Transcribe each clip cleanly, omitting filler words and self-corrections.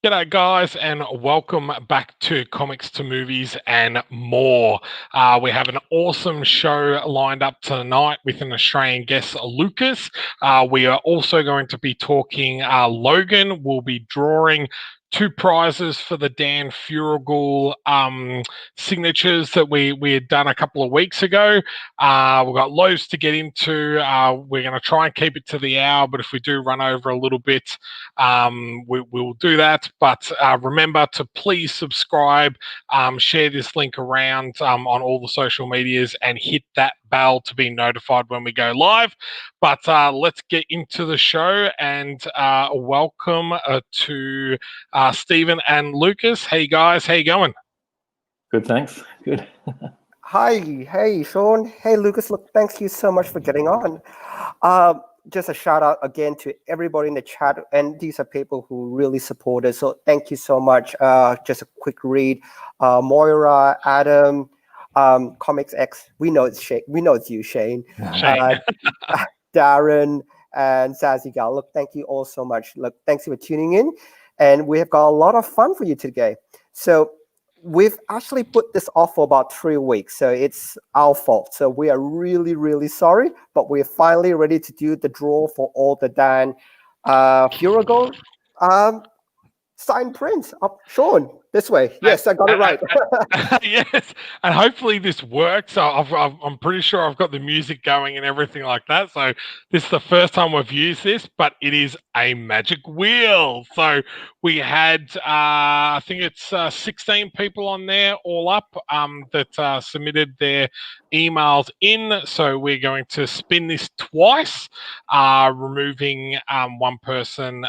G'day, guys, and welcome back to Comics to Movies and More. We have an awesome show lined up tonight with an Australian guest, Lucas. We are also going to be talking Logan. We'll be drawing two prizes for the Dan Furigal signatures that we had done a couple of weeks ago. We've got loads to get into. We're going to try and keep it to the hour, but if we do run over a little bit, we'll do that. But remember to please subscribe, share this link around on all the social medias, and hit that bell to be notified when we go live. But let's get into the show, and welcome to Stephen and Lucas. Hey guys, how you going? Good, thanks. Good. Hi, hey Sean, hey Lucas. Look, thank you so much for getting on. Just a shout out again to everybody in the chat, and these are people who really support us. So thank you so much. Just a quick read. Moira, Adam, Comics X. We know it's Shane. We know it's you, Shane. Darren and Zazzy Gal. Look, thank you all so much. Look, thanks for tuning in, and we have got a lot of fun for you today. So we've actually put this off for about 3 weeks, so it's our fault. So we are really, really sorry, but we're finally ready to do the draw for all the Dan Furigal signed prints. Sean, this way. Yes, I got it right. Yes, and hopefully this works. I'm pretty sure I've got the music going and everything like that. So this is the first time we've used this, but it is a magic wheel. So we had, I think it's 16 people on there all up that submitted their emails in. So we're going to spin this twice, removing one person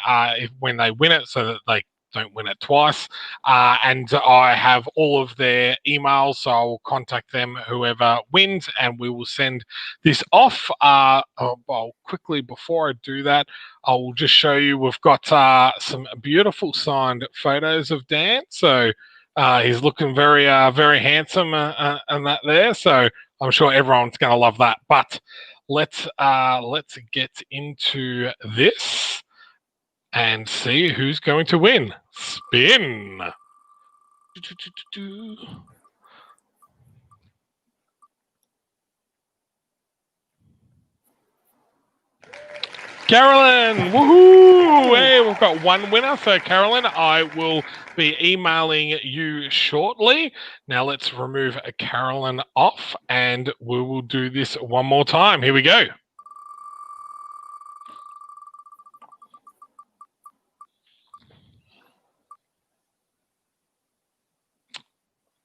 when they win it, so that they don't win it twice. And I have all of their emails, so I'll contact them, whoever wins, and we will send this off. Well, quickly before I do that, I'll just show you we've got some beautiful signed photos of Dan. So he's looking very, very handsome and that there. So I'm sure everyone's going to love that. But let's get into this and see who's going to win. Spin. Carolyn, woohoo! Hey, we've got one winner. So Carolyn, I will be emailing you shortly. Now let's remove Carolyn off, and we will do this one more time. Here we go.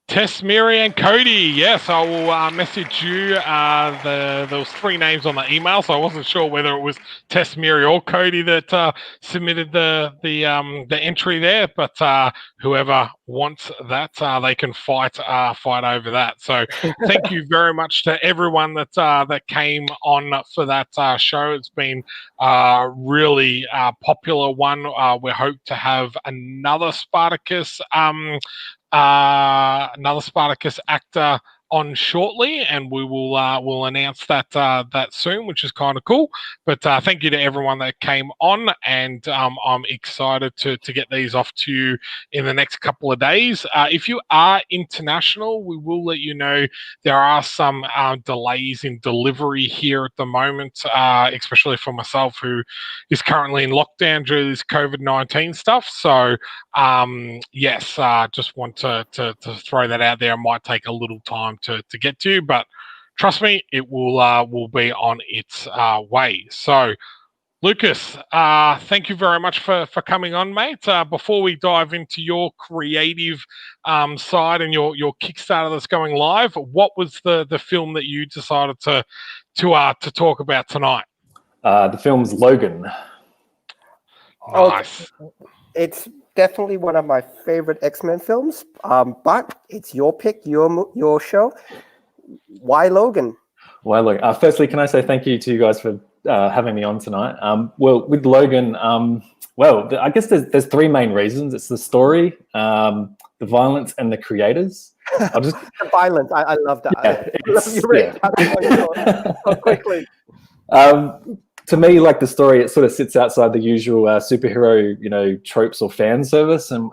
Tess, Mary, and Cody. Yes, I will message you. There was 3 names on the email, so I wasn't sure whether it was Tess, Mary, or Cody that submitted the entry there. But whoever wants that, they can fight over that. So thank you very much to everyone that came on for that show. It's been a really popular one. We hope to have another Spartacus. Another Spartacus actor on shortly, and we will we'll announce that soon, which is kind of cool. But thank you to everyone that came on, and I'm excited to get these off to you in the next couple of days. If you are international, we will let you know there are some delays in delivery here at the moment, especially for myself, who is currently in lockdown due to this COVID-19 stuff. So yes, just want to throw that out there. It might take a little time to get to, but trust me, it will be on its way. So Lucas, thank you very much for coming on, mate. Before we dive into your creative side and your Kickstarter that's going live, what was the film that you decided to talk about tonight? The film's Logan. Nice. It's definitely one of my favorite X-Men films, but it's your pick, your show. Why Logan? Why Logan? Firstly, can I say thank you to you guys for having me on tonight. Well, with Logan, I guess there's 3 main reasons. It's the story, the violence, and the creators. The violence. I love that. Yeah, I love you so quickly. to me, like the story, it sort of sits outside the usual superhero, tropes or fan service, and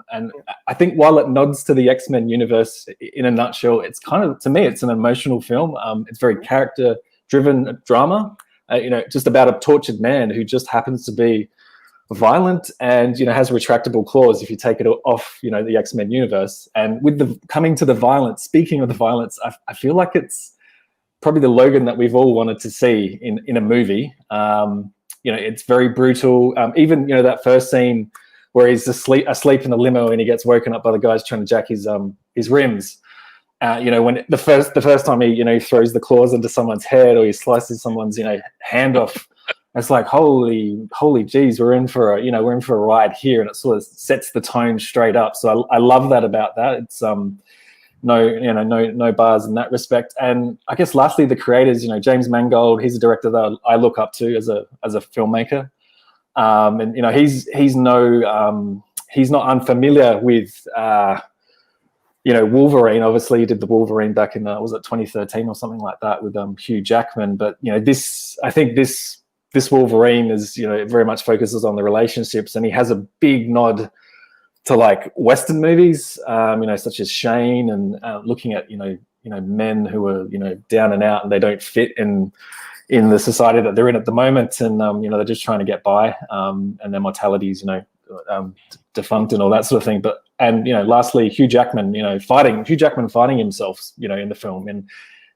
I think while it nods to the X-Men universe in a nutshell, it's kind of, to me, it's an emotional film. It's very character-driven drama, just about a tortured man who just happens to be violent and has retractable claws if you take it off the X-Men universe. And with the coming to the violence, speaking of the violence, I feel like it's probably the Logan that we've all wanted to see in a movie. It's very brutal. Even that first scene where he's asleep in the limo and he gets woken up by the guys trying to jack his rims. When the first time he throws the claws into someone's head or he slices someone's hand off. It's like, holy geez, we're in for a ride here, and it sort of sets the tone straight up. So I love that about that. It's no bars in that respect. And I guess lastly, the creators, James Mangold, he's a director that I look up to as a filmmaker. And he's not unfamiliar with Wolverine. Obviously, he did the Wolverine back in was it 2013 or something like that with Hugh Jackman. But I think this Wolverine is very much focuses on the relationships, and he has a big nod to like Western movies, such as Shane, and looking at men who are down and out and they don't fit in the society that they're in at the moment, and they're just trying to get by, and their mortality is defunct and all that sort of thing. But lastly, Hugh Jackman fighting himself in the film, and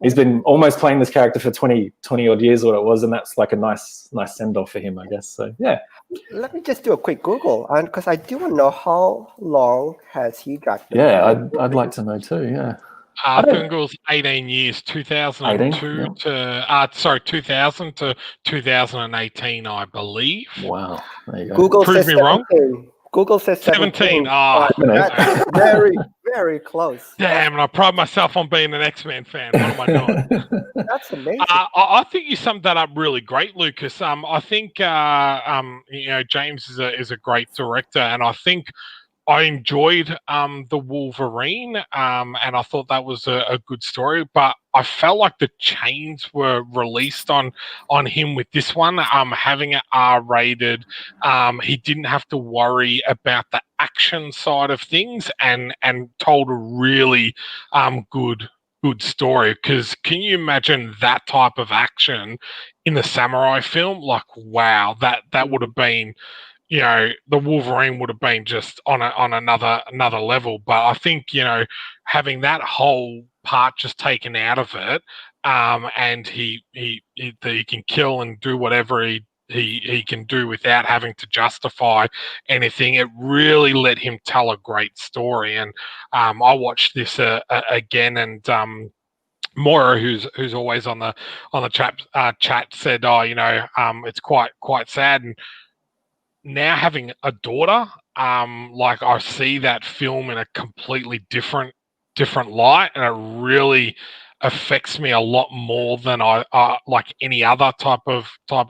he's been almost playing this character for 20 odd years or what it was, and that's like a nice send off for him, I guess. So yeah. Let me just do a quick Google, because I do want to know how long has Hugh Jackman. Yeah, I'd like to know too. Yeah. I think it was 18 years, 2002 2000 to 2018, I believe. Wow. There you go. Google Prove says me wrong. Google says 17. That's very, very close. Damn, and I pride myself on being an X-Men fan. What am I doing? That's amazing. I think you summed that up really great, Lucas. I think James is a great director, and I think I enjoyed the Wolverine, and I thought that was a good story. But I felt like the chains were released on him with this one. Having it R-rated, he didn't have to worry about the action side of things, and told a really good story. Because can you imagine that type of action in a samurai film? Like, wow, that would have been. The Wolverine would have been just on another level. But I think having that whole part just taken out of it, and he can kill and do whatever he can do without having to justify anything. It really let him tell a great story. And I watched this again, and Moira, who's always on the chat, said, it's quite sad. And now having a daughter, like I see that film in a completely different light, and it really affects me a lot more than I like any other type of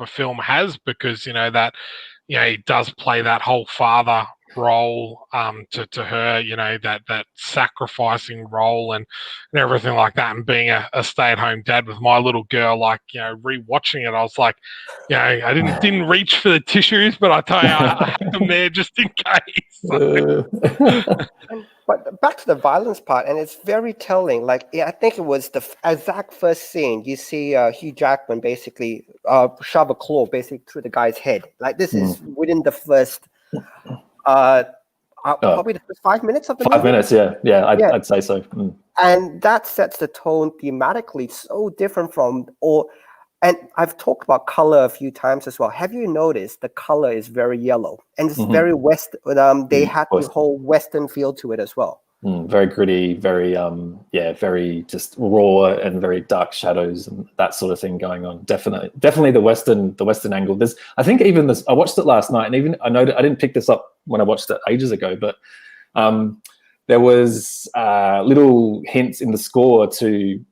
film has, because that he does play that whole father role to her, that sacrificing role and everything like that, and being a stay-at-home dad with my little girl, like rewatching it, I was like, I didn't reach for the tissues, but I tell you, I had them there just in case. But back to the violence part, and it's very telling. Like, I think it was the exact first scene. You see Hugh Jackman basically shove a claw basically through the guy's head. Like, this is within the first probably the first 5 minutes of the movie. 5 minutes, yeah. I'd say so. And that sets the tone thematically so different from all. And I've talked about color a few times as well. Have you noticed the color is very yellow, and it's very West. They had the whole Western feel to it as well. Very gritty, very very just raw and very dark shadows and that sort of thing going on. Definitely the Western angle. I think even this. I watched it last night, and even I know I didn't pick this up when I watched it ages ago, but there was little hints in the score to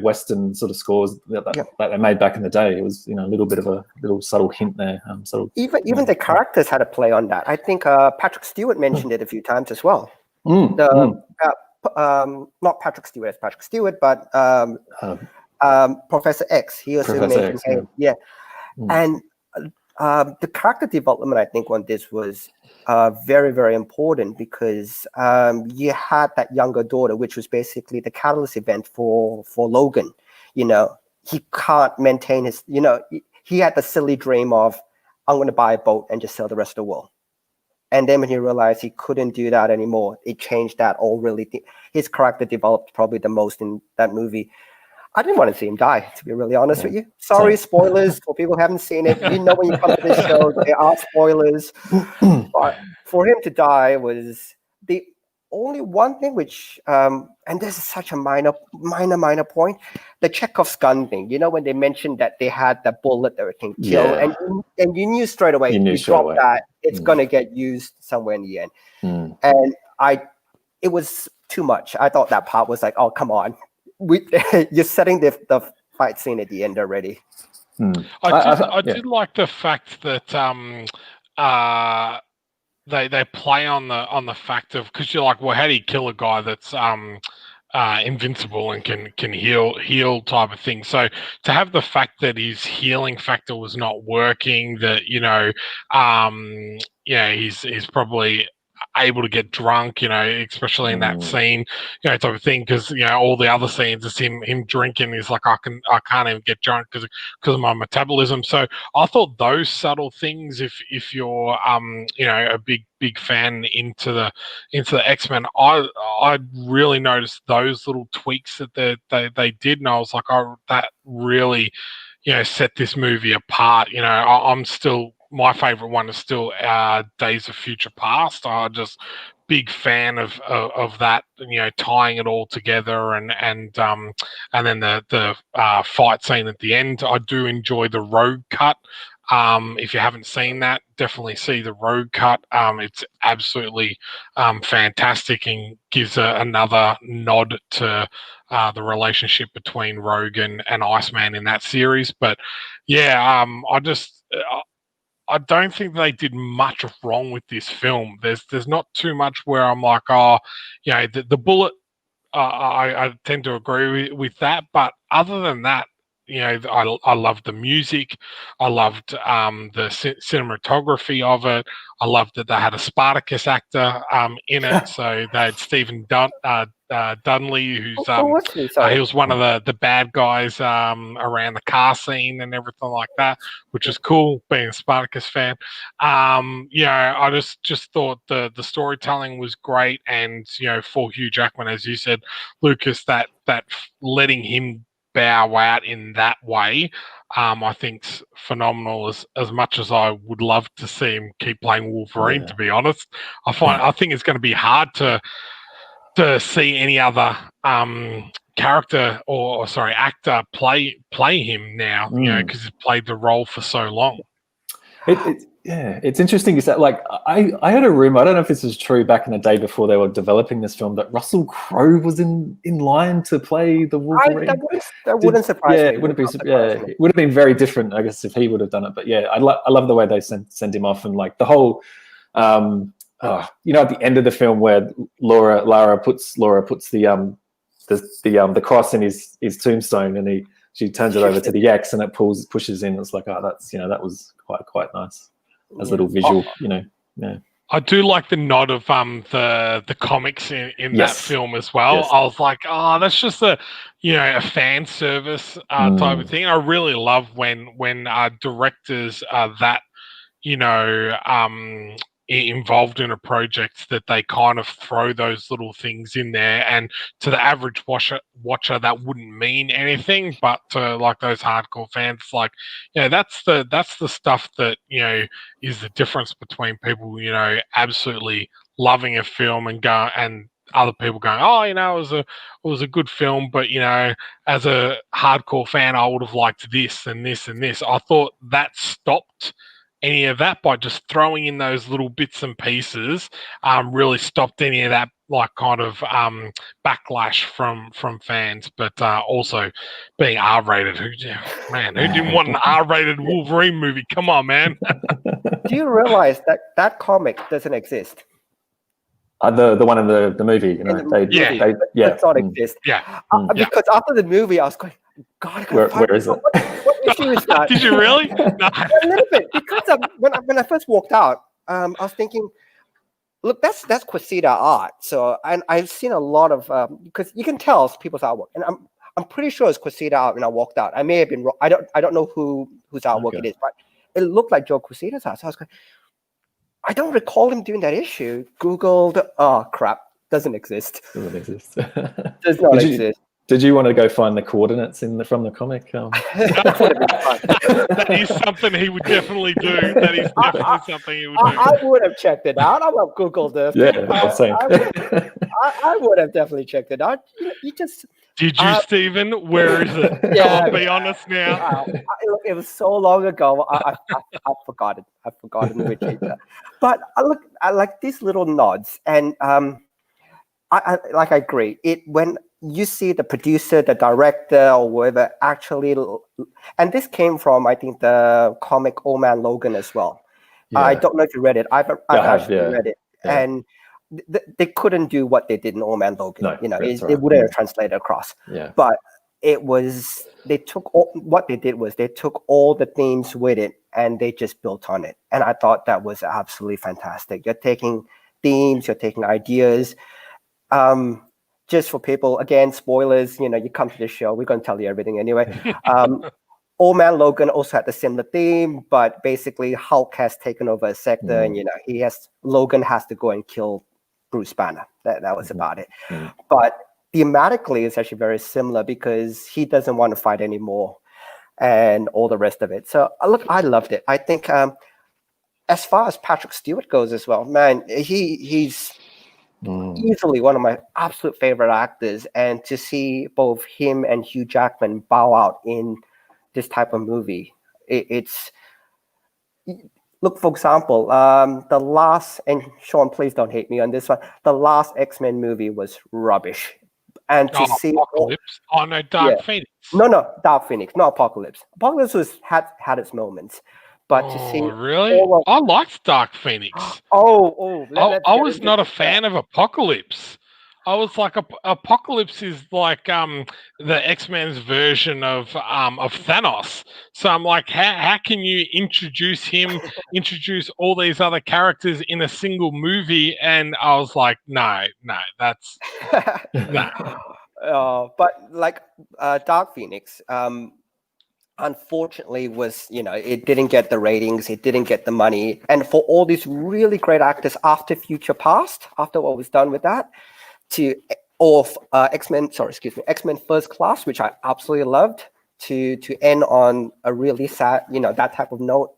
Western sort of scores that they made back in the day. It was a little bit of a little subtle hint there. Even the characters had a play on that. I think Patrick Stewart mentioned it a few times as well. Not Patrick Stewart as Patrick Stewart, but Professor X. He also mentioned him. Yeah. And the character development, I think, on this was very, very important because you had that younger daughter, which was basically the catalyst event for Logan. You know, he can't maintain his, you know, he had the silly dream of, I'm going to buy a boat and just sail the rest of the world. And then when he realized he couldn't do that anymore, it changed that all really. His character developed probably the most in that movie. I didn't want to see him die, to be really honest with you. Sorry, spoilers for people who haven't seen it. You know, when you come to this show, there are spoilers. But for him to die was the only one thing which, and this is such a minor point, the Chekhov's gun thing. You know, when they mentioned that they had the bullet that can kill, and you knew straight away, you drop that, it's going to get used somewhere in the end. And it was too much. I thought that part was like, oh, come on. You're setting the fight scene at the end already. I did like the fact that they play on the fact of, because you're like, well, how do you kill a guy that's invincible and can heal type of thing? So to have the fact that his healing factor was not working, that he's probably able to get drunk, especially in that scene, type of thing, because all the other scenes is him drinking. He's like, I can't even get drunk because of my metabolism. So I thought those subtle things, if you're a big fan into the X-Men, I really noticed those little tweaks that they did, and I was like, that really set this movie apart. I'm still, my favorite one is still Days of Future Past. I'm just big fan of that, tying it all together, and then the fight scene at the end. I do enjoy the road cut. If you haven't seen that, definitely see the road cut. It's absolutely fantastic and gives another nod to the relationship between Rogue and Iceman in that series. But yeah, I don't think they did much wrong with this film. There's not too much where I'm like, the bullet. I tend to agree with that, but other than that, I loved the music. I loved the cinematography of it. I loved that they had a Spartacus actor in it. So they had Stephen Dunley, who's he was one of the bad guys around the car scene and everything like that, which is cool, being a Spartacus fan. I just thought the storytelling was great, and for Hugh Jackman, as you said, Lucas, that letting him bow out in that way, I think's phenomenal. As much as I would love to see him keep playing Wolverine, to be honest, I think it's going to be hard to see any other character or actor play him now, because he's played the role for so long. It's interesting. Is that, like, I heard a rumor, I don't know if this is true, back in the day before they were developing this film, that Russell Crowe was in line to play the Wolverine. That wouldn't surprise me. It would have been very different, I guess, if he would have done it. But yeah, I love the way they send him off, and like the whole, at the end of the film where Lara puts the cross in his tombstone, and she turns it over to the X, and it pushes in. It's like, that was quite nice as a little visual, Yeah. I do like the nod of the comics in that film as well. Yes. I was like, that's just a fan service type of thing. I really love when directors are that involved in a project, that they kind of throw those little things in there, and to the average watcher that wouldn't mean anything, but to like those hardcore fans, like, that's the stuff that is the difference between people absolutely loving a film and other people going, it was a good film, but as a hardcore fan, I would have liked this and this and this. I thought that stopped any of that by just throwing in those little bits and pieces. Really stopped any of that, like, kind of backlash from fans. But also being R-rated, who didn't want an R-rated Wolverine movie? Come on, man. Do you realize that comic doesn't exist? The one in the movie, Does not exist. Yeah. Because after the movie, I was going, God, I can't find where is it? issue is that. Did you really? No. A little bit, because when I first walked out, I was thinking, look, that's Quasida art. So I've seen a lot of because you can tell it's people's artwork, and I'm pretty sure it's Quasida art when I walked out. I may have been wrong. I don't know whose artwork it is, but it looked like Joe Quasida's art. So I was going, I don't recall him doing that issue. Googled, oh crap, doesn't exist. Doesn't exist. Does not exist. Did you want to go find the coordinates from the comic? That is something he would definitely do. That is definitely something he would do. I would have checked it out. I would have Googled this. Yeah, same. I would have definitely checked it out. You just. Did you, Stephen? Where is it? Yeah, I'll be honest now. Look, it was so long ago. I've forgotten. I've forgotten which is that. But I like these little nods, and I agree. When you see the producer, the director, or whoever actually, and this came from, I think, the comic Old Man Logan as well. Yeah. I don't know if you read it. I've actually read it, and they couldn't do what they did in Old Man Logan. No, it wouldn't have translated across. Yeah. But it was, they took what they did was they took all the themes with it and they just built on it. And I thought that was absolutely fantastic. You're taking themes, you're taking ideas. Just for people, again, spoilers, you come to the show, we're going to tell you everything anyway. Old Man Logan also had the similar theme, but basically Hulk has taken over a sector, and Logan has to go and kill Bruce Banner. That was about it. But thematically, it's actually very similar because he doesn't want to fight anymore, and all the rest of it. So look, I loved it. I think as far as Patrick Stewart goes as well, man, he's easily one of my absolute favorite actors, and to see both him and Hugh Jackman bow out in this type of movie, it's look, for example, the last, and Sean, please don't hate me on this one, the last X-Men movie was rubbish, and to see Apocalypse. Dark Phoenix. No, Dark Phoenix, not Apocalypse. Apocalypse had its moments. But to see, really, I liked Dark Phoenix. I was not a fan of Apocalypse. I was like, Apocalypse is like the X-Men's version of Thanos. So I'm like, how can you introduce him, introduce all these other characters in a single movie? And I was like, no, that's no. But like Dark Phoenix, unfortunately was, it didn't get the ratings, it didn't get the money. And for all these really great actors after Future Past, after what was done with that, X-Men First Class, which I absolutely loved, to end on a really sad, that type of note.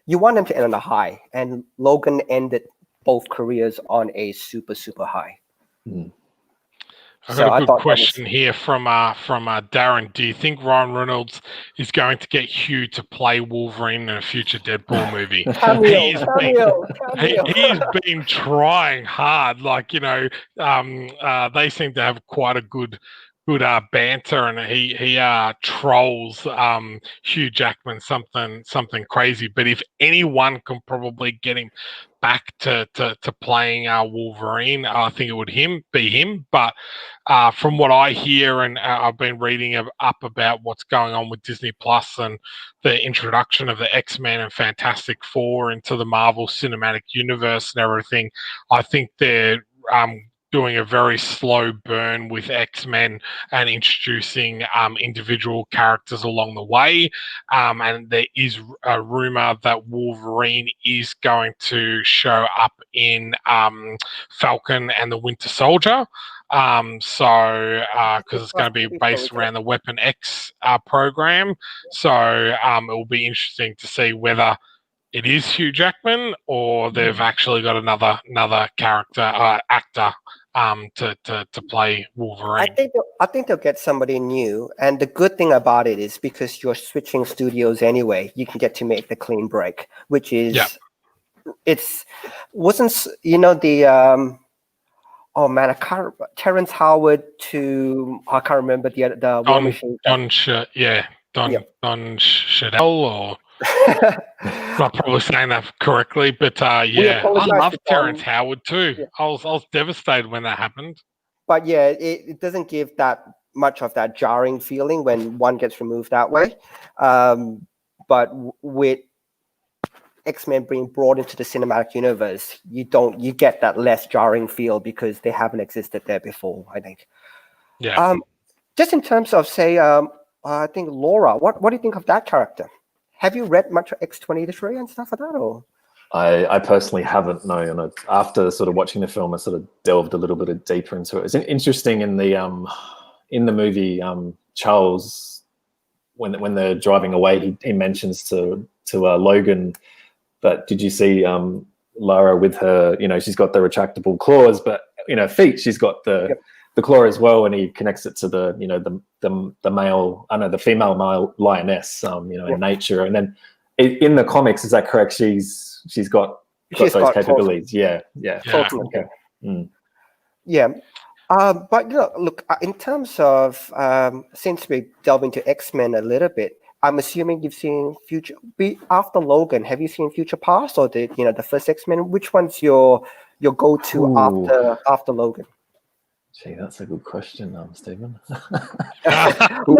You want them to end on a high, and Logan ended both careers on a super, super high. I've got a good question here from Darren. Do you think Ryan Reynolds is going to get Hugh to play Wolverine in a future Deadpool movie? He's been trying hard. Like, they seem to have quite a good banter, and he trolls Hugh Jackman something crazy. But if anyone can probably get him back to playing Wolverine, I think it would be him. But from what I hear, and I've been reading up about what's going on with Disney Plus and the introduction of the X-Men and Fantastic Four into the Marvel Cinematic Universe and everything, I think they're doing a very slow burn with X-Men and introducing individual characters along the way. And there is a rumor that Wolverine is going to show up in Falcon and the Winter Soldier. Because it's going to be based around the Weapon X program. So it will be interesting to see whether it is Hugh Jackman or they've actually got another character, actor to play Wolverine. I think they'll get somebody new, and the good thing about it is because you're switching studios anyway, you can get to make the clean break, which is Terrence Howard to, I can't remember the War Machine. Don Cheadle, or not probably saying that correctly, but I love Terrence Howard too. I was devastated when that happened. But yeah, it doesn't give that much of that jarring feeling when one gets removed that way. But with X-Men being brought into the cinematic universe, you get that less jarring feel because they haven't existed there before, I think. Yeah. Just in terms of, say, I think Laura, what do you think of that character? Have you read much of X-23 and stuff like that, or? I personally haven't, no. And after sort of watching the film, I sort of delved a little bit deeper into it. It's interesting in the movie, Charles, when they're driving away, he mentions to Logan, but did you see Lara with her, she's got the retractable claws, but feet, she's got the claw as well, and he connects it to the the female male lioness, in nature. And then in the comics, is that correct? She's got those capabilities. Yeah. Totally. Okay. Yeah. But look, in terms of since we delve into X-Men a little bit, I'm assuming you've seen after Logan. Have you seen Future Past or the first X-Men? Which one's your go-to after Logan? Gee, that's a good question, Stephen. We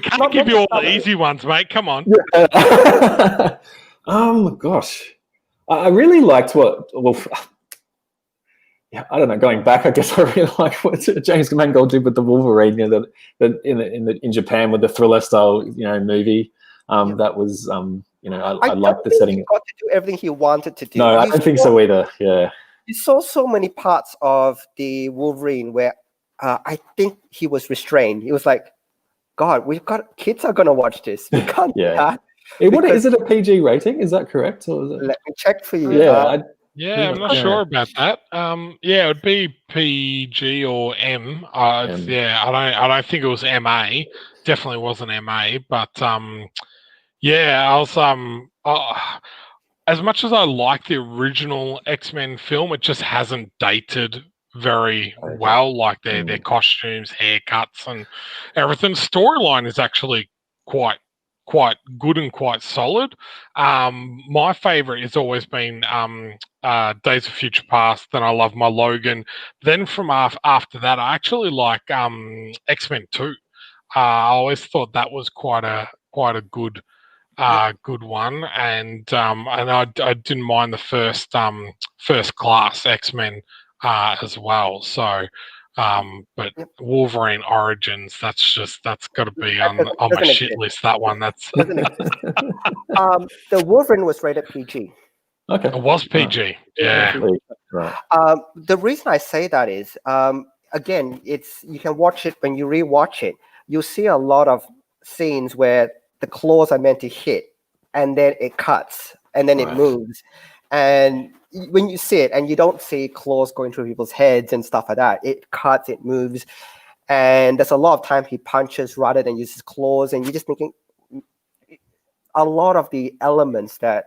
can't give you all the easy ones, mate. Come on. Gosh, I really liked I don't know. Going back, I guess I really like what James Mangold did with the Wolverine. In Japan with the thriller style, movie. That was, I liked the setting. He got to do everything he wanted to do. No, I don't think so either. Yeah. You saw so many parts of the Wolverine where I think he was restrained. He was like, "God, kids are gonna watch this. We can't do that." Is it a PG rating? Is that correct? Or is it... Let me check for you. Yeah, I'm not sure about that. It would be PG or M. I don't think it was MA. Definitely wasn't MA. But I was as much as I like the original X-Men film, it just hasn't dated very well. Like their costumes, haircuts, and everything. Storyline is actually quite good and quite solid. My favorite has always been Days of Future Past. Then I love my Logan. Then from after that, I actually like X-Men 2. I always thought that was quite a good one, and I didn't mind the first class X-Men as well. So. But Wolverine Origins, that's got to be on my shit list. That one, that's. The Wolverine was rated PG. Okay. It was PG. Yeah. Right. The reason I say that is, again, you can watch it when you rewatch it. You'll see a lot of scenes where the claws are meant to hit, and then it cuts, and then it moves, and when you see it and you don't see claws going through people's heads and stuff like that, it cuts, it moves, and there's a lot of time he punches rather than uses claws, and you're just thinking a lot of the elements that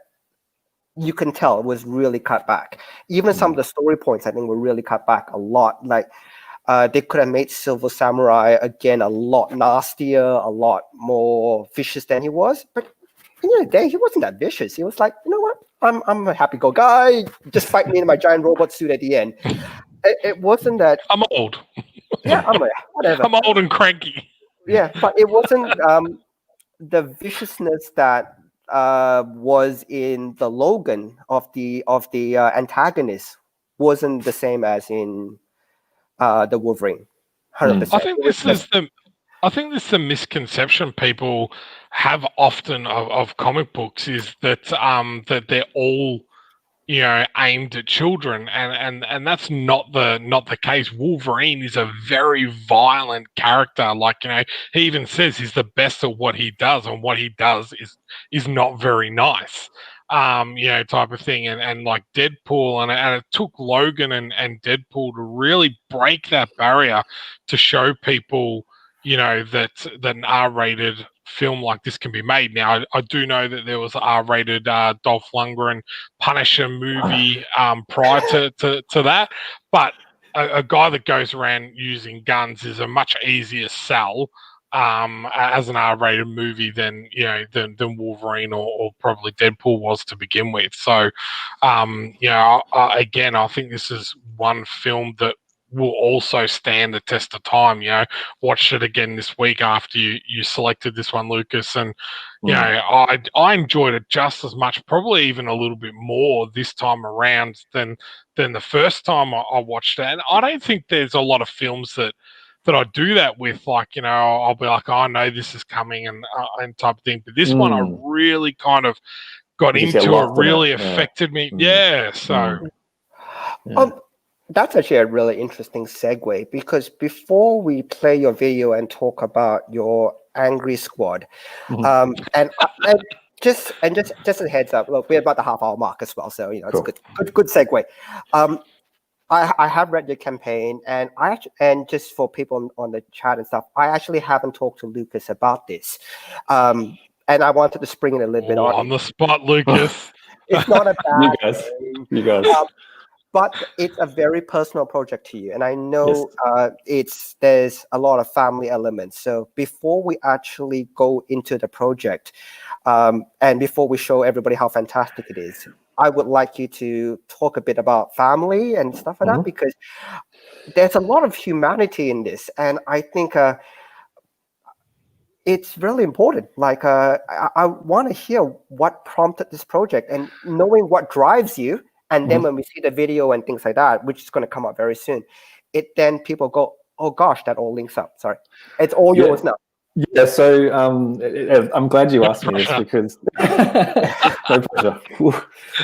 you can tell was really cut back. Even some of the story points I think were really cut back a lot. Like they could have made Silver Samurai again a lot nastier, a lot more vicious than he was, but at the end of the day, he wasn't that vicious. He was like, you know what? I'm a happy go guy. Just fight me in my giant robot suit at the end. It wasn't that. I'm old. Yeah, whatever. I'm old and cranky. Yeah, but it wasn't the viciousness that was in the Logan of the antagonist wasn't the same as in the Wolverine. 100%. I think this is the misconception people have often of comic books is that that they're all aimed at children, and that's not the case. Wolverine is a very violent character. Like he even says he's the best at what he does, and what he does is not very nice. Type of thing, and like Deadpool, and it took Logan and Deadpool to really break that barrier to show people, that an R-rated film like this can be made. Now, I do know that there was an R-rated Dolph Lundgren Punisher movie prior to that, but a guy that goes around using guns is a much easier sell as an R-rated movie than Wolverine or probably Deadpool was to begin with. So, again, I think this is one film that will also stand the test of time. You know, watched it again this week after you selected this one, Lucas, and you know, I enjoyed it just as much, probably even a little bit more this time around than the first time I watched it. And I don't think there's a lot of films that I do that with. Like, you know, I'll be like, oh, I know this is coming and type of thing. But this one, I really kind of got You just get into it. lost in Really it. affected me. Yeah. So. That's actually a really interesting segue, because before we play your video and talk about your Angry Squad, and just a heads up, look, we're about the half-hour mark as well, so you know it's good segue. I have read your campaign, and and just for people on the chat and stuff, I actually haven't talked to Lucas about this, and I wanted to spring it a little bit on the spot, Lucas. It's not a bad you guys. But it's a very personal project to you, and I know there's a lot of family elements. So before we actually go into the project, and before we show everybody how fantastic it is, I would like you to talk a bit about family and stuff like that, because there's a lot of humanity in this, and I think it's really important. Like, I want to hear what prompted this project, and knowing what drives you. And then when we see the video and things like that, which is going to come up very soon, then people go, oh gosh, that all links up. Sorry, it's all yours now. Yeah, so I'm glad you asked me this, because no pressure.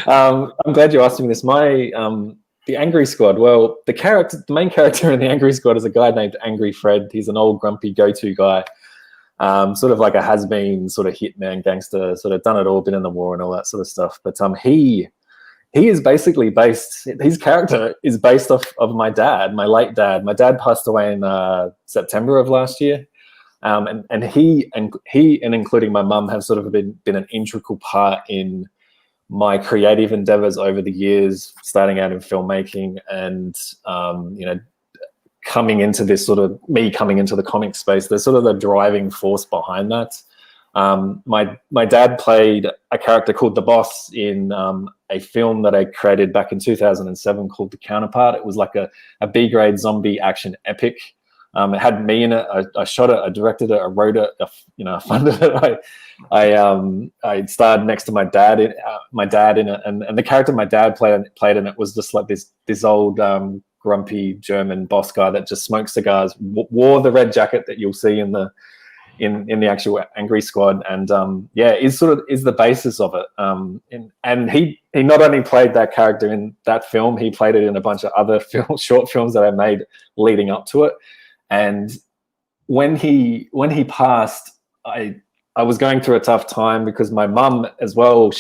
I'm glad you asked me this. The Angry Squad. Well, the main character in the Angry Squad is a guy named Angry Fred. He's an old grumpy go-to guy, sort of like a has-been sort of hitman gangster, sort of done it all, been in the war and all that sort of stuff. But he is basically his character is based off of my dad, my late dad. My dad passed away in September of last year. And he and including my mum have sort of been an integral part in my creative endeavors over the years, starting out in filmmaking and, you know, coming into the comic space. They're sort of the driving force behind that. My dad played a character called The Boss in a film that I created back in 2007 called The Counterpart. It was like a B-grade zombie action epic. It had me in it. I shot it. I directed it. I wrote it. I funded it. I starred next to my dad in it, and the character my dad played in it was just like this old grumpy German boss guy that just smoked cigars, wore the red jacket that you'll see in the actual Angry Squad, and is the basis of it. And he not only played that character in that film, he played it in a bunch of other short films that I made leading up to it. And when he passed, I was going through a tough time, because my mum as well,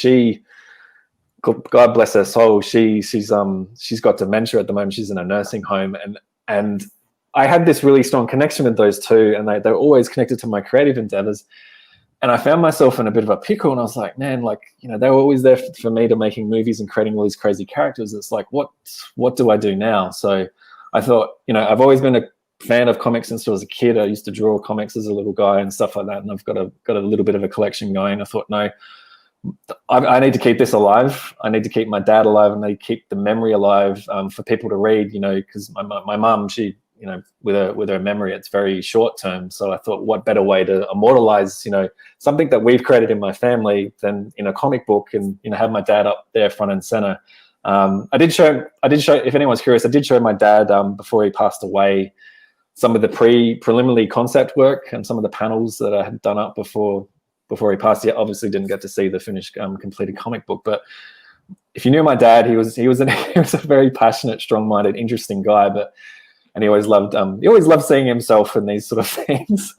God bless her soul, she's got dementia at the moment. She's in a nursing home, and I had this really strong connection with those two, and they were always connected to my creative endeavors. And I found myself in a bit of a pickle, and I was like, man, like, you know, they were always there for me to making movies and creating all these crazy characters. It's like, what do I do now? So I thought, you know, I've always been a fan of comics since I was a kid. I used to draw comics as a little guy and stuff like that, and I've got a little bit of a collection going. I thought, no, I need to keep this alive. I need to keep my dad alive, and I need to keep the memory alive for people to read, you know, because my mum, she, you know, with her memory, it's very short term. So I thought, what better way to immortalize, you know, something that we've created in my family than in a comic book, and, you know, have my dad up there front and center. I did show, if anyone's curious, I did show my dad before he passed away some of the preliminary concept work and some of the panels that I had done up before he passed. He obviously didn't get to see the finished completed comic book, but if you knew my dad, he was a very passionate, strong-minded, interesting guy, and he always loved seeing himself in these sort of things.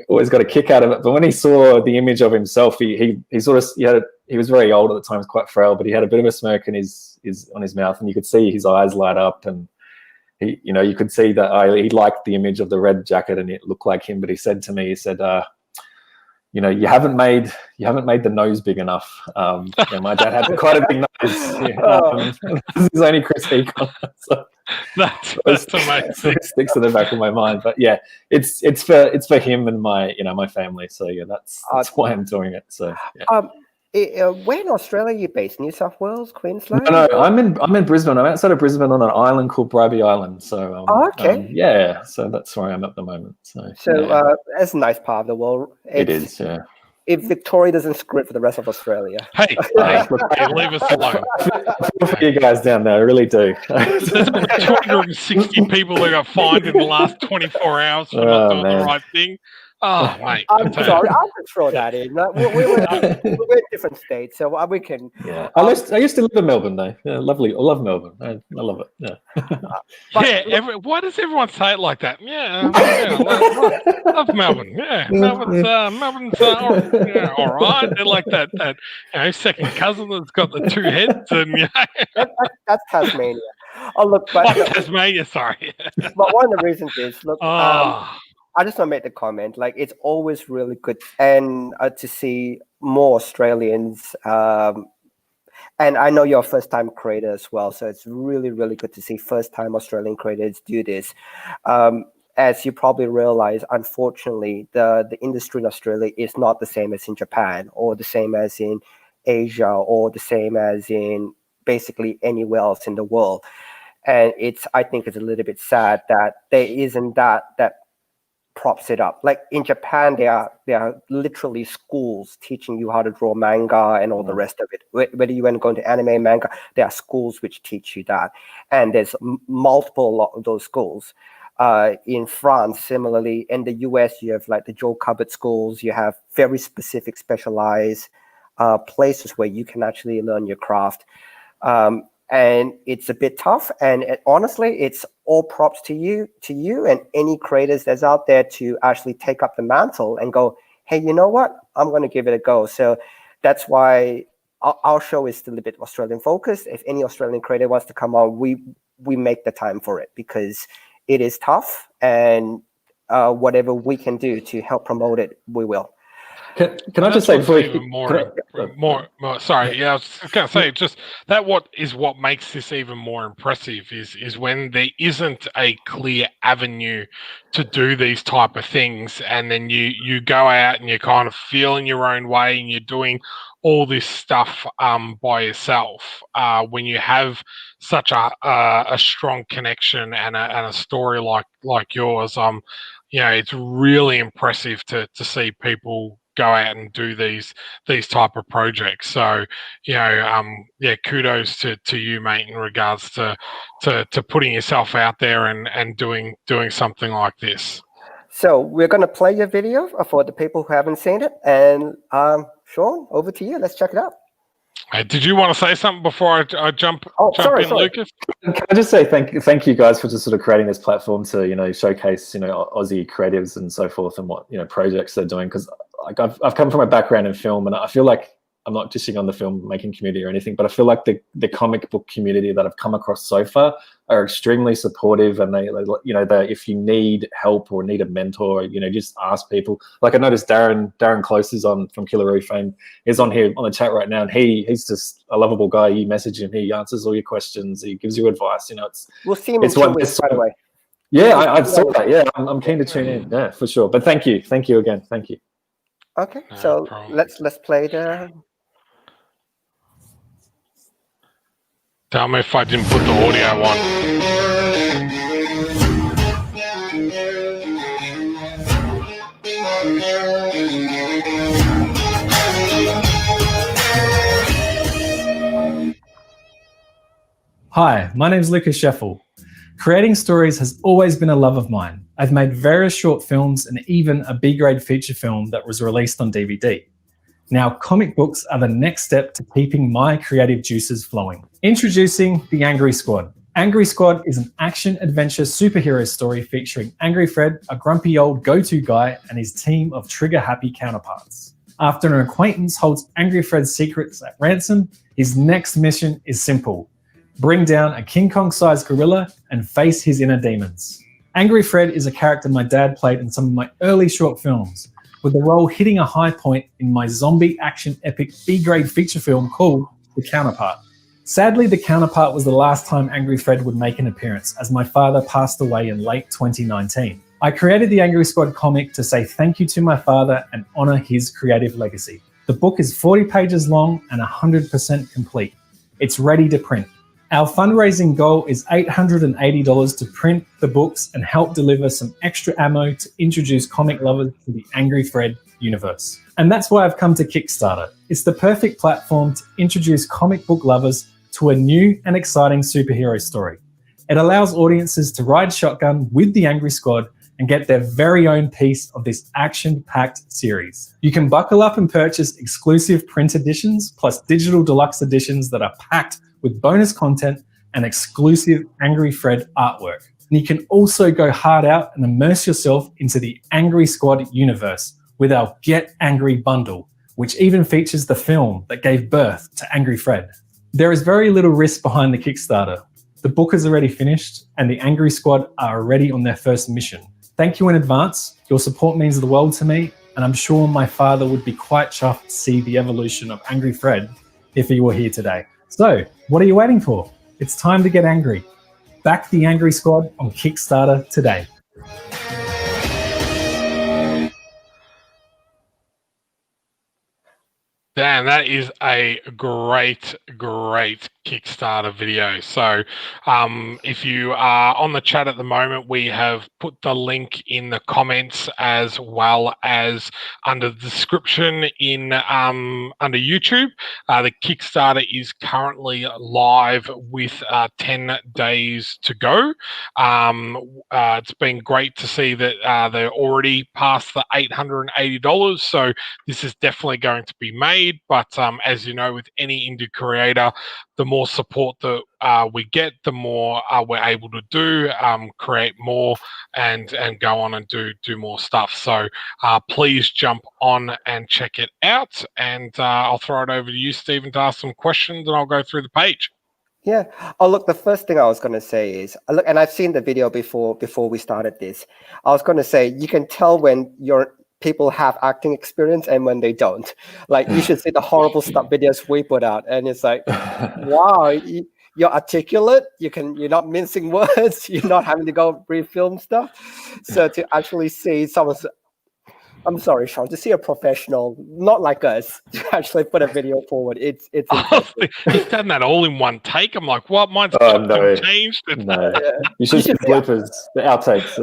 Always got a kick out of it. But when he saw the image of himself, he was very old at the time, quite frail, but he had a bit of a smirk on his mouth, and you could see his eyes light up, and you could see that he liked the image of the red jacket, and it looked like him. But he said to me, you know, you haven't made the nose big enough. My dad had quite a big nose. This is only critique on it, so. That's amazing. It sticks to the back of my mind. But yeah, it's for him and my family. So yeah, that's why I'm doing it. So yeah. Where in Australia are you based? New South Wales, Queensland? No, I'm in Brisbane. I'm outside of Brisbane on an island called Bribie Island. So Okay. yeah, so that's where I am at the moment. So So that's a nice part of the world. it is, yeah. If Victoria doesn't script for the rest of Australia. Hey, leave us alone. I feel for you guys down there, I really do. There's about 260 people that got fined in the last 24 hours for not doing the right thing. Oh, mate. I'm sorry, I'll just throw that in. We're in different states, so we can. Yeah, I used to live in Melbourne, though. Yeah, lovely. I love Melbourne. I love it. Yeah. Why does everyone say it like that? Yeah, love Melbourne. Yeah, Melbourne's all right. They're like that second cousin that's got the two heads, and that's Tasmania. Oh look, but Tasmania. Sorry. But one of the reasons is I just want to make the comment, like it's always really good and to see more Australians. And I know you're a first-time creator as well, so it's really, really good to see first-time Australian creators do this. As you probably realize, unfortunately, the industry in Australia is not the same as in Japan, or the same as in Asia, or the same as in basically anywhere else in the world. And I think it's a little bit sad that there isn't that props it up. Like in Japan, there are literally schools teaching you how to draw manga and all the rest of it. Whether you want to go into anime, manga, there are schools which teach you that. And there's multiple of those schools. In France, similarly, in the US, you have like the Joe Cupboard schools. You have very specific, specialized places where you can actually learn your craft. And it's a bit tough. And honestly, it's all props to you and any creators that's out there to actually take up the mantle and go, hey, you know what? I'm going to give it a go. So that's why our show is still a bit Australian focused. If any Australian creator wants to come on, we make the time for it because it is tough. And whatever we can do to help promote it, we will. Can I just say before more sorry, yeah, I was going to say just that what makes this even more impressive is when there isn't a clear avenue to do these type of things, and then you go out and you're kind of feeling your own way and you're doing all this stuff by yourself. When you have such a strong connection and a story like yours, it's really impressive to see people go out and do these type of projects. So, kudos to you, mate, in regards to putting yourself out there and doing something like this. So we're going to play your video for the people who haven't seen it. And Sean, over to you. Let's check it out. Did you want to say something before I jump in, Lucas? Can I just say thank you guys for just sort of creating this platform to showcase Aussie creatives and so forth and what projects they're doing, because I've come from a background in film and I feel like I'm not dishing on the filmmaking community or anything, but I feel like the comic book community that I've come across so far are extremely supportive, and they if you need help or need a mentor, just ask people. Like I noticed Darren Close is on from Killaroo fame. He's on here on the chat right now, and he's just a lovable guy. You message him, he answers all your questions, he gives you advice. We'll see him in 2 weeks, by the way. Yeah, I saw that. Yeah, I'm keen to tune in. Yeah, for sure. But thank you again. Thank you. Okay, so let's play the. Tell me if I didn't put the audio on. Hi, my name is Lucas Scheffel. Creating stories has always been a love of mine. I've made various short films and even a B-grade feature film that was released on DVD. Now, comic books are the next step to keeping my creative juices flowing. Introducing The Angry Squad. Angry Squad is an action-adventure superhero story featuring Angry Fred, a grumpy old go-to guy, and his team of trigger-happy counterparts. After an acquaintance holds Angry Fred's secrets at ransom, his next mission is simple: bring down a King Kong-sized gorilla and face his inner demons. Angry Fred is a character my dad played in some of my early short films, with the role hitting a high point in my zombie action epic B-grade feature film called The Counterpart. Sadly, The Counterpart was the last time Angry Fred would make an appearance, as my father passed away in late 2019. I created the Angry Squad comic to say thank you to my father and honour his creative legacy. The book is 40 pages long and 100% complete. It's ready to print. Our fundraising goal is $880 to print the books and help deliver some extra ammo to introduce comic lovers to the Angry Fred universe. And that's why I've come to Kickstarter. It's the perfect platform to introduce comic book lovers to a new and exciting superhero story. It allows audiences to ride shotgun with the Angry Squad and get their very own piece of this action-packed series. You can buckle up and purchase exclusive print editions plus digital deluxe editions that are packed with bonus content and exclusive Angry Fred artwork. And you can also go hard out and immerse yourself into the Angry Squad universe with our Get Angry bundle, which even features the film that gave birth to Angry Fred. There is very little risk behind the Kickstarter. The book is already finished and the Angry Squad are already on their first mission. Thank you in advance. Your support means the world to me, and I'm sure my father would be quite chuffed to see the evolution of Angry Fred if he were here today. So, what are you waiting for? It's time to get angry. Back the Angry Squad on Kickstarter today. Dan, that is a great Kickstarter video. So if you are on the chat at the moment, we have put the link in the comments as well as under the description in under YouTube. The Kickstarter is currently live with 10 days to go. It's been great to see that they're already past the $880. So this is definitely going to be made. But as you know, with any indie creator, the more support that we get, the more we're able to do, create more, and go on and do more stuff. So please jump on and check it out. And I'll throw it over to you, Stephen, to ask some questions, and I'll go through the page. Yeah. Oh, look, the first thing I was going to say is, look, and I've seen the video before we started this. I was going to say, you can tell when people have acting experience and when they don't. Like, you should see the horrible stuff videos we put out, and it's like, wow, you're articulate. You're not mincing words. You're not having to go refilm stuff. So to actually see someone's, I'm sorry, Sean, to see a professional, not like us, to actually put a video forward, it's impressive. He's done that all in one take. I'm like, what? Mine's no. changed. No. Yeah. You should see the bloopers, the outtakes.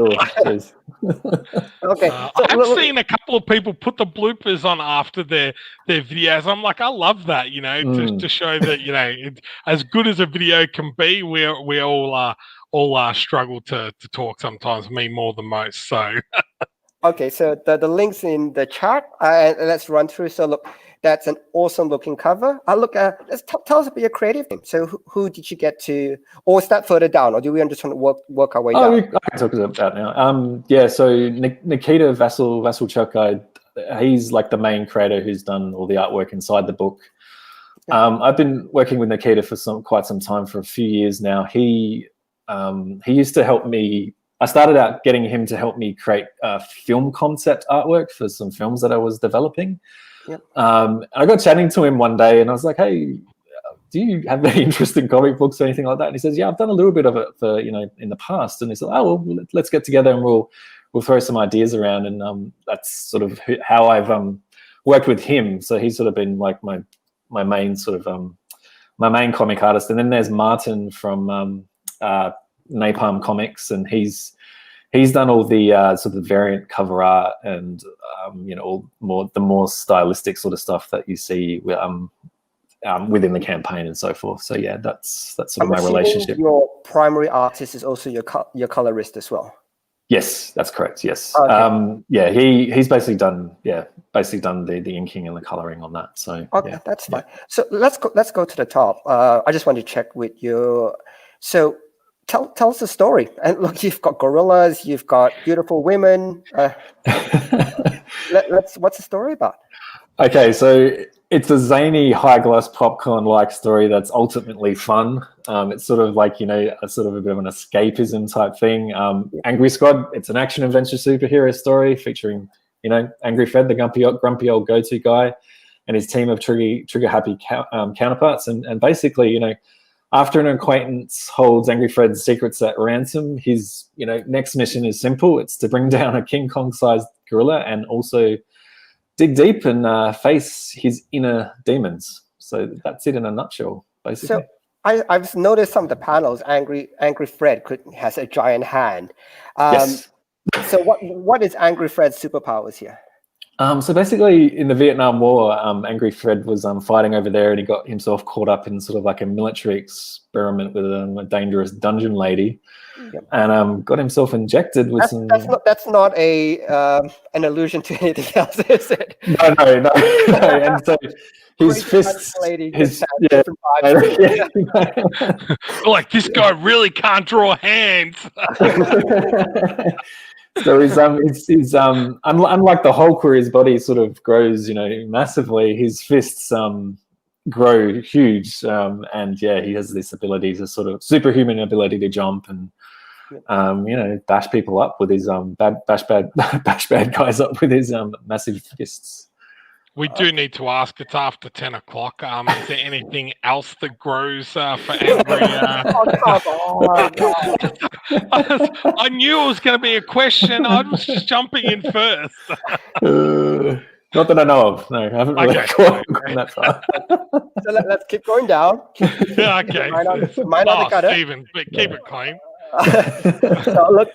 Okay. I've seen a couple of people put the bloopers on after their videos. I'm like, I love that, to show that, as good as a video can be, we all struggle to talk sometimes, me more than most. So. Okay, so the link's in the chat, and let's run through. So look, that's an awesome looking cover. Let's tell us about your creative team. So who did you get to, or is that further down, or do we just want to work our way down? I can talk about that now. Yeah, so Nikita Vasilchuk, he's like the main creator who's done all the artwork inside the book. I've been working with Nikita for quite some time, for a few years now. He used to help me. I started out getting him to help me create film concept artwork for some films that I was developing. Yep. I got chatting to him one day, and I was like, "Hey, do you have any interest in comic books or anything like that?" And he says, "Yeah, I've done a little bit of it for in the past." And he said, "Oh, well, let's get together and we'll throw some ideas around." And that's sort of how I've worked with him. So he's sort of been like my main sort of my main comic artist. And then there's Martin from Napalm Comics, and he's done all the sort of variant cover art and all the more stylistic sort of stuff that you see within the campaign and so forth. So yeah, that's sort of my relationship. Your primary artist is also your colorist as well. Yes, that's correct. Yes. Okay. Yeah, he's basically done the inking and the coloring on that. So okay, yeah. That's fine. So let's go to the top. I just want to check with you. So tell us the story. And look, you've got gorillas, you've got beautiful women. What's the story about? Okay, so it's a zany, high gloss popcorn-like story that's ultimately fun. It's sort of like, a sort of a bit of an escapism type thing. Angry Squad, it's an action-adventure superhero story featuring, Angry Fred, the grumpy old go-to guy, and his team of trigger-happy counterparts. And basically, after an acquaintance holds Angry Fred's secrets at ransom, his next mission is simple. It's to bring down a King Kong-sized gorilla and also dig deep and face his inner demons. So that's it in a nutshell, basically. So I've noticed some of the panels. Angry Fred has a giant hand. Yes. So what is Angry Fred's superpowers here? So basically, in the Vietnam War, Angry Fred was fighting over there, and he got himself caught up in sort of like a military experiment with a dangerous dungeon lady, and got himself injected with some. That's not an allusion to anything else, is it? No. And so his fists, like this guy really can't draw hands. So he's unlike the Hulk, where his body sort of grows, massively. His fists grow huge, and he has this ability to sort of superhuman ability to jump and bash people up with his bash bad guys up with his massive fists. We do need to ask. It's after 10 o'clock. Is there anything else that grows for Angry? I knew it was going to be a question. I was just jumping in first. Not that I know of. No, I haven't really gone that far. So let's keep going down. Okay. Mine on the cutter. Steven, but keep it clean. So look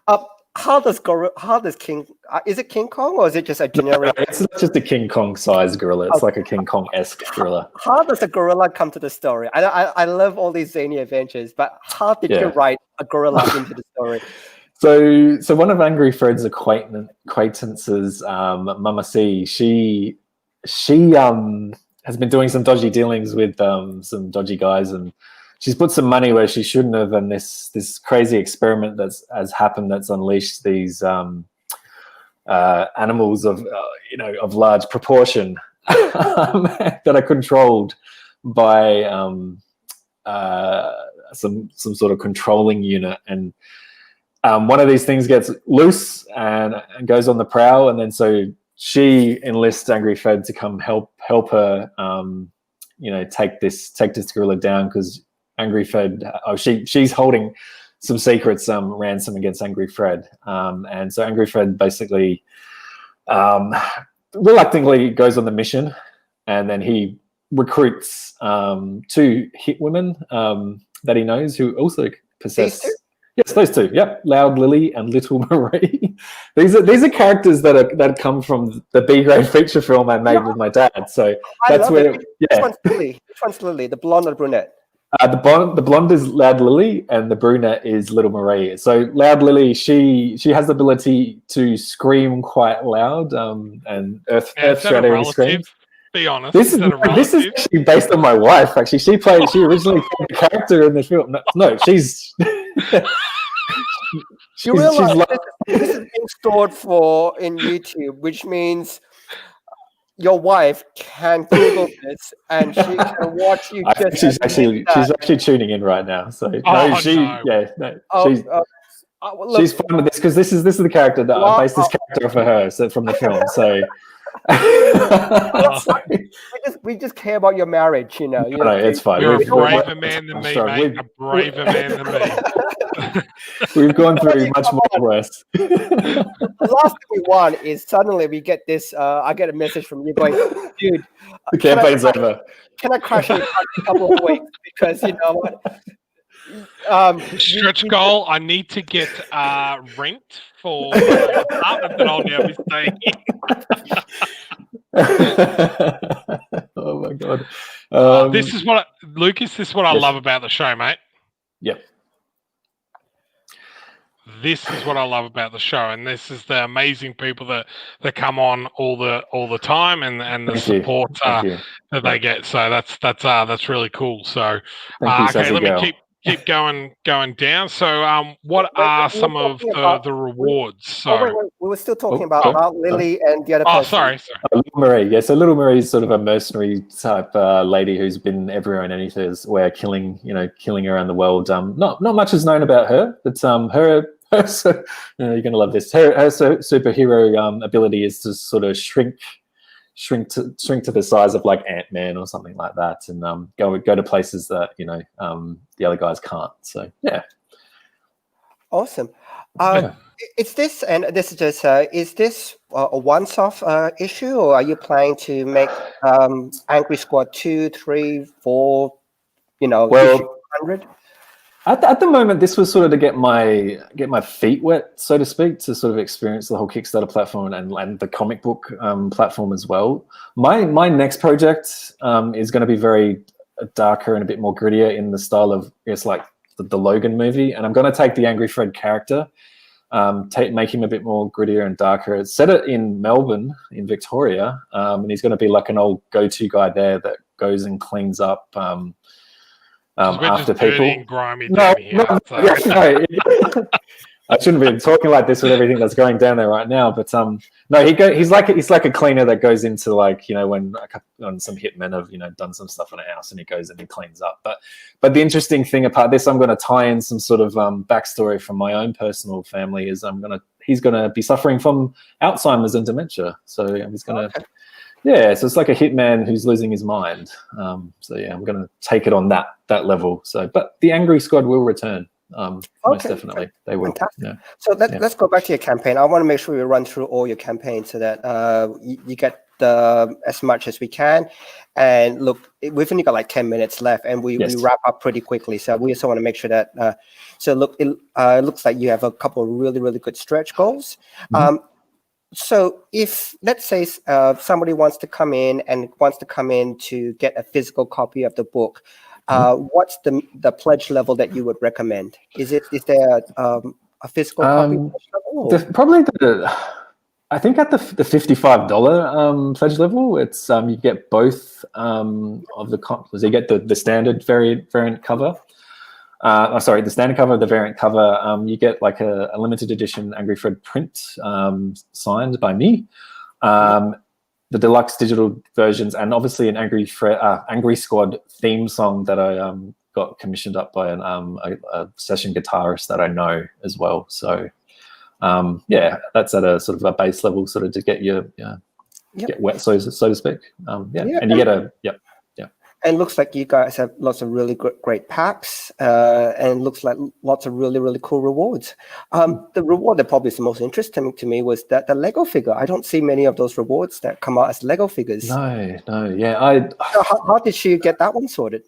up. How does King? Is it King Kong or is it just a generic? No, it's not just a King Kong sized gorilla. It's like a King Kong-esque gorilla. How does a gorilla come to the story? I love all these zany adventures, but how did you write a gorilla into the story? So one of Angry Fred's acquaintances, Mama C, she has been doing some dodgy dealings with some dodgy guys, and she's put some money where she shouldn't have, and this crazy experiment has happened that's unleashed these animals of large proportion that are controlled by some sort of controlling unit, and one of these things gets loose and goes on the prowl, and then so she enlists Angry Fred to come help her take this gorilla down, because Angry Fred, she's holding some secrets ransom against Angry Fred, and so Angry Fred basically reluctantly goes on the mission, and then he recruits 2 hit women that he knows who also possess. Yes, those 2. Yep, Loud Lily and Little Marie. These are characters that come from the B-grade feature film I made with my dad. So that's where. Which one's Lily? Which one's Lily? The blonde or the brunette? The blonde is Loud Lily, and the brunette is Little Marie. So Loud Lily, she has the ability to scream quite loud, and earth-shattering screams. Be honest. This is actually based on my wife. Actually, she originally played the character in the film. No, she's. You realize this is being stored in YouTube, which means your wife can Google this and she can watch you. She's actually tuning in right now. So she's fine with this, because this is the character that I based this character off of her, so from the film. So. we just care about your marriage, No, it's fine. You're a braver man than me, mate. A braver man than me. We've gone through much more worse. The last thing we want is suddenly we get this. I get a message from you going, dude, the campaign's over. Can I crash you a couple of weeks? Because you know what? Stretch goal. I need to get rent for the apartment that I'll now be staying in. Oh my god! This is what Lucas. This is what I love about the show, mate. Yep. This is what I love about the show, and this is the amazing people that come on all the time, and the support that they get. So that's really cool. So okay, let me keep going down. So what are some of the rewards? So wait. We were still talking about Lily and the other person. Sorry. Little Marie. Yeah, so Little Marie is sort of a mercenary type lady who's been everywhere and anything, where killing around the world. Not much is known about her, but her you're gonna love this. Her superhero ability is to sort of shrink to the size of like Ant-Man or something like that, and go to places that the other guys can't. So yeah. Awesome. Yeah. Is this, and this is just, is this a once-off issue, or are you planning to make Angry Squad 2, 3, 4, issue Well, 100? at the moment, this was sort of to get my feet wet, so to speak, to sort of experience the whole Kickstarter platform and the comic book platform as well. My next project is going to be very darker and a bit more grittier in the style of, it's like the Logan movie, and I'm going to take the Angry Fred character, make him a bit more grittier and darker. It's set it in Melbourne, in Victoria, and he's going to be like an old go-to guy there that goes and cleans up after people. And grimy down here, sorry. I shouldn't be talking like this with everything that's going down there right now, but no, he's like a cleaner that goes into, like, when some hitmen have done some stuff in a house, and he goes and he cleans up. But the interesting thing about this, I'm going to tie in some sort of backstory from my own personal family. Is he's going to be suffering from Alzheimer's and dementia, so he's going to. Yeah, so it's like a hitman who's losing his mind. So yeah, I'm going to take it on that level. So, but the Angry Squad will return. Most definitely, they will. Yeah. So let's go back to your campaign. I want to make sure we run through all your campaigns so that you get as much as we can. And look, we've only got like 10 minutes left, and we wrap up pretty quickly. So we also want to make sure that. So look, it looks like you have a couple of really, really good stretch goals. Mm-hmm. So if, let's say, somebody wants to come in to get a physical copy of the book, what's the pledge level that you would recommend? Is there a physical copy pledge level? I think at the $55 pledge level, it's you get both of the copies. You get the standard variant cover. The standard cover, the variant cover. You get like a limited edition Angry Fred print signed by me. The deluxe digital versions, and obviously an Angry Squad theme song that I got commissioned up by a session guitarist that I know as well. So that's at a sort of a base level, sort of to get get wet, so to speak. And you get And it looks like you guys have lots of really great packs, and it looks like lots of really, really cool rewards. The reward that probably is the most interesting to me was the Lego figure. I don't see many of those rewards that come out as Lego figures. No, yeah. So how did you get that one sorted?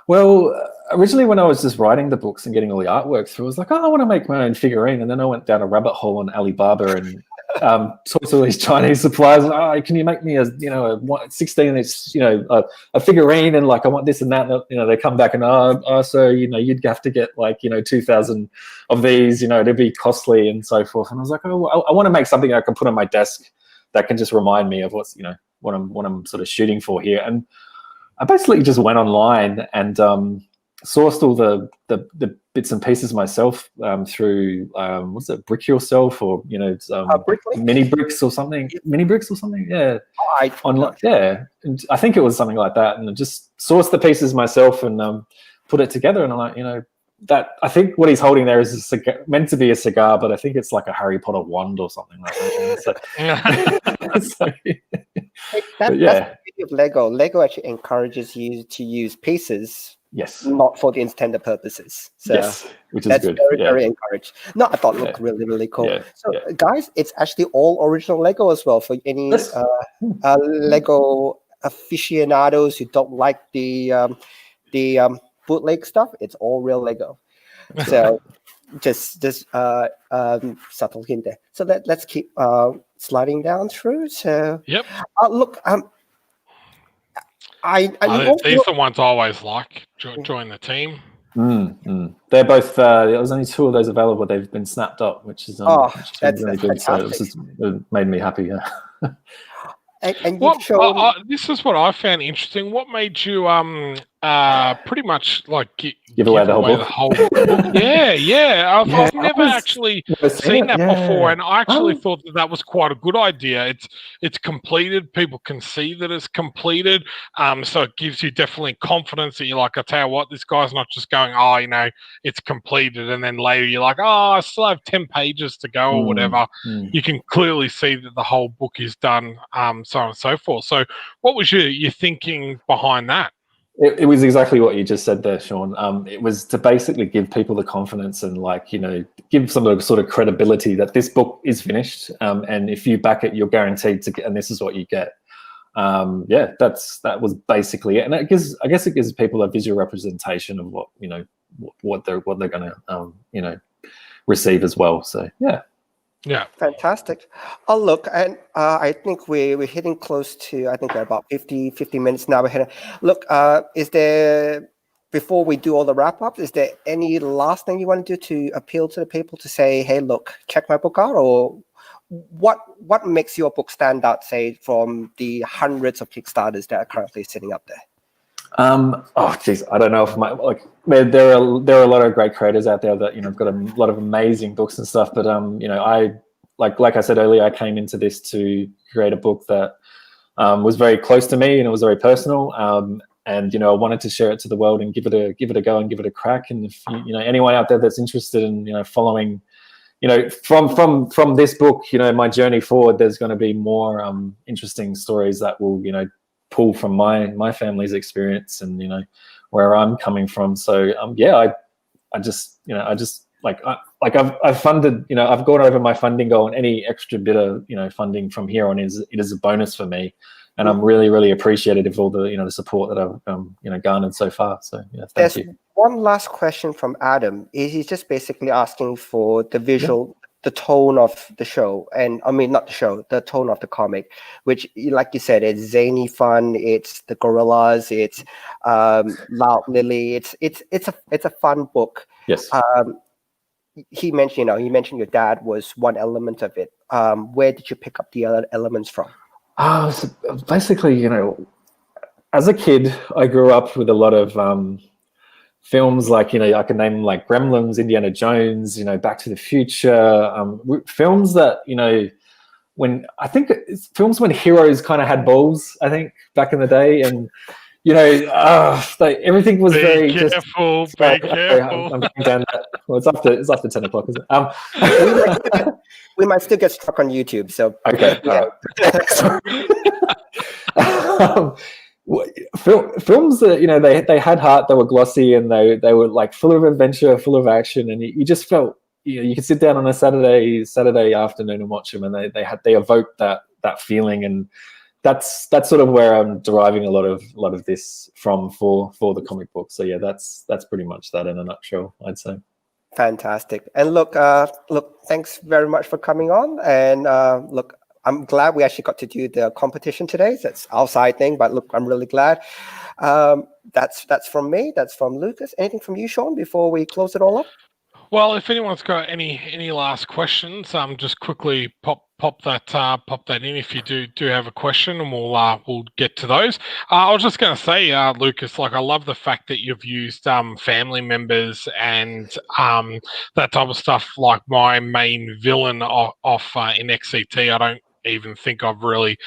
Well, originally when I was just writing the books and getting all the artwork through, I was like, I want to make my own figurine. And then I went down a rabbit hole on Alibaba and talked to all these Chinese suppliers. Can you make me a 16-inch a figurine, and like I want this and that. And, they come back and so you'd have to get like 2,000 of these. It'd be costly and so forth. And I was like, I want to make something I can put on my desk that can just remind me of what's what I'm sort of shooting for here. And I basically just went online and sourced all the bits and pieces myself through what's it, Brick Yourself, or Mini Bricks or something. Yeah. Online, yeah. And I think it was something like that, and I just sourced the pieces myself and put it together. And I'm like, that I think what he's holding there is meant to be a cigar, but I think it's like a Harry Potter wand or something like that. That's the beauty of Lego. Lego actually encourages you to use pieces, not for the intended purposes. So which is that's good. Very encouraged. No, I thought it looked really, really cool. Guys, it's actually all original Lego as well for any Lego aficionados who don't like the bootleg stuff. It's all real Lego. So just subtle hint there. So let's keep sliding down through. So look, these are the ones I always like. Join the team. They're both. There was only 2 of those available. They've been snapped up, which is that's really good. Fantastic. So it made me happy. Yeah. And you've shown... this is what I found interesting. What made you pretty much like give away the whole book? I've never actually seen that before, and I actually thought that was quite a good idea. It's completed. People can see that it's completed, so it gives you definitely confidence that you're like, I tell you what, this guy's not just going, it's completed, and then later you're like, I still have 10 pages to go or whatever. You can clearly see that the whole book is done, so on and so forth. So what was your thinking behind that? It was exactly what you just said there, Sean. It was to basically give people the confidence and, like, you know, give some sort of credibility that this book is finished, and if you back it, you're guaranteed to get, and this is what you get. Yeah, that was basically it, and I guess it gives people a visual representation of what, you know, what they're going to you know, receive as well. So yeah. Yeah, fantastic. Oh, look, and I think we're hitting close to, I think we're about 50 minutes now. Look, is there, before we do all the wrap up, is there any last thing you want to do to appeal to the people to say, hey, look, check my book out? Or what makes your book stand out, say, from the hundreds of Kickstarters that are currently sitting up there? Oh geez, I don't know if there are a lot of great creators out there that, you know, have got a lot of amazing books and stuff, but you know, I like I said earlier, I came into this to create a book that was very close to me, and it was very personal, and, you know, I wanted to share it to the world and give it a go and give it a crack. And if you know, anyone out there that's interested in, you know, following, you know, from this book, you know, my journey forward, there's going to be more interesting stories that will, you know, pull from my family's experience and, you know, where I'm coming from. So yeah, I've funded, you know, I've gone over my funding goal, and any extra bit of, you know, funding from here on is a bonus for me, and I'm really, really appreciative of all the, you know, the support that I've you know, garnered so far. So yeah, thank you. One last question from Adam. He's just basically asking for the visual, the tone of the show, and I mean, not the show, the tone of the comic, which, like you said, it's zany fun. It's the gorillas. It's Loud Lily. It's a fun book. Yes. He mentioned, you mentioned your dad was one element of it. Where did you pick up the other elements from? So basically, you know, as a kid, I grew up with a lot of films, like, you know, I can name like Gremlins, Indiana Jones, you know, Back to the Future, films that, you know, when heroes kind of had balls, I think, back in the day, and, you know, everything was very careful, just. Be careful. I'm going down that. Well, it's after 10 o'clock, isn't it? We might still get struck on YouTube. So okay. Films that, you know, they had heart, they were glossy, and they were like full of adventure, full of action, and you just felt, you know, you could sit down on a Saturday afternoon and watch them, and they evoked that feeling, and that's sort of where I'm deriving a lot of this from for the comic book. So yeah, that's pretty much that in a nutshell, I'd say. Fantastic. And look, thanks very much for coming on. And look, I'm glad we actually got to do the competition today. That's our side thing, but look, I'm really glad. That's from me. That's from Lucas. Anything from you, Sean, before we close it all up? Well, if anyone's got any last questions, just quickly pop that in if you do have a question, and we'll get to those. I was just going to say, Lucas, like, I love the fact that you've used family members and that type of stuff. Like, my main villain off in XCT, I don't even think I've really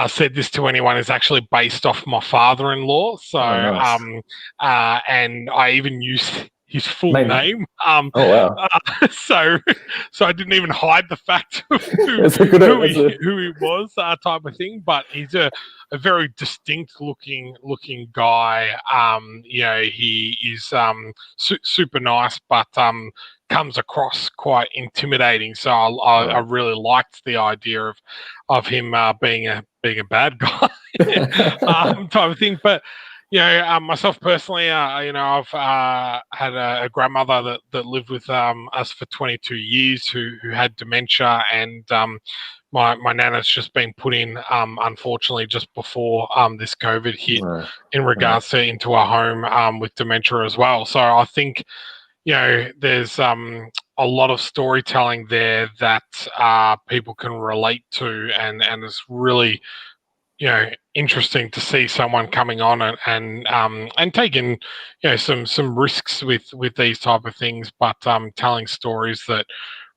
said this to anyone, is actually based off my father-in-law. So nice. and I even used his full name. Oh wow! So I didn't even hide the fact of who he was, type of thing. But he's a very distinct looking guy. You know, he is super nice, but comes across quite intimidating. So I really liked the idea of him being a bad guy type of thing. But you know, myself personally, you know, I've had a grandmother that lived with us for 22 years who had dementia, and my nana's just been put in, unfortunately, just before this COVID hit, in regards to into a home with dementia as well. So I think, you know, there's a lot of storytelling there that people can relate to, and it's really, you know, interesting to see someone coming on and taking, you know, some risks with these type of things, but telling stories that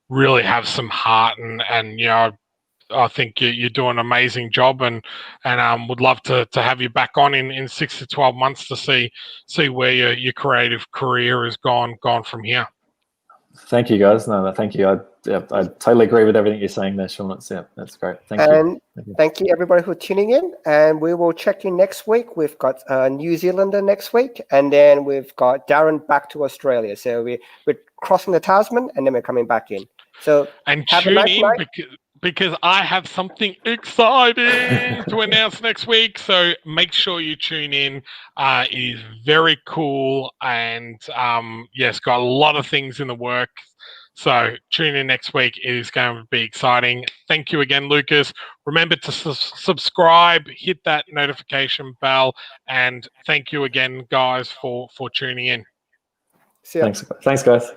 really have some heart, and you know, I think you're doing an amazing job, and would love to have you back on in 6 to 12 months to see where your creative career has gone from here. Thank you, guys. No, thank you. I totally agree with everything you're saying there, Sean. That's great. Thank And you. thank you everybody for tuning in. And we will check in next week. We've got New Zealander next week, and then we've got Darren back to Australia. So we're crossing the Tasman, and then we're coming back in. So And have a tune nice in night. because I have something exciting to announce next week. So make sure you tune in. It is very cool, and yes, got a lot of things in the works. So tune in next week. It is going to be exciting. Thank you again, Lucas. Remember to subscribe, hit that notification bell, and thank you again, guys, for tuning in. See ya. Thanks, guys.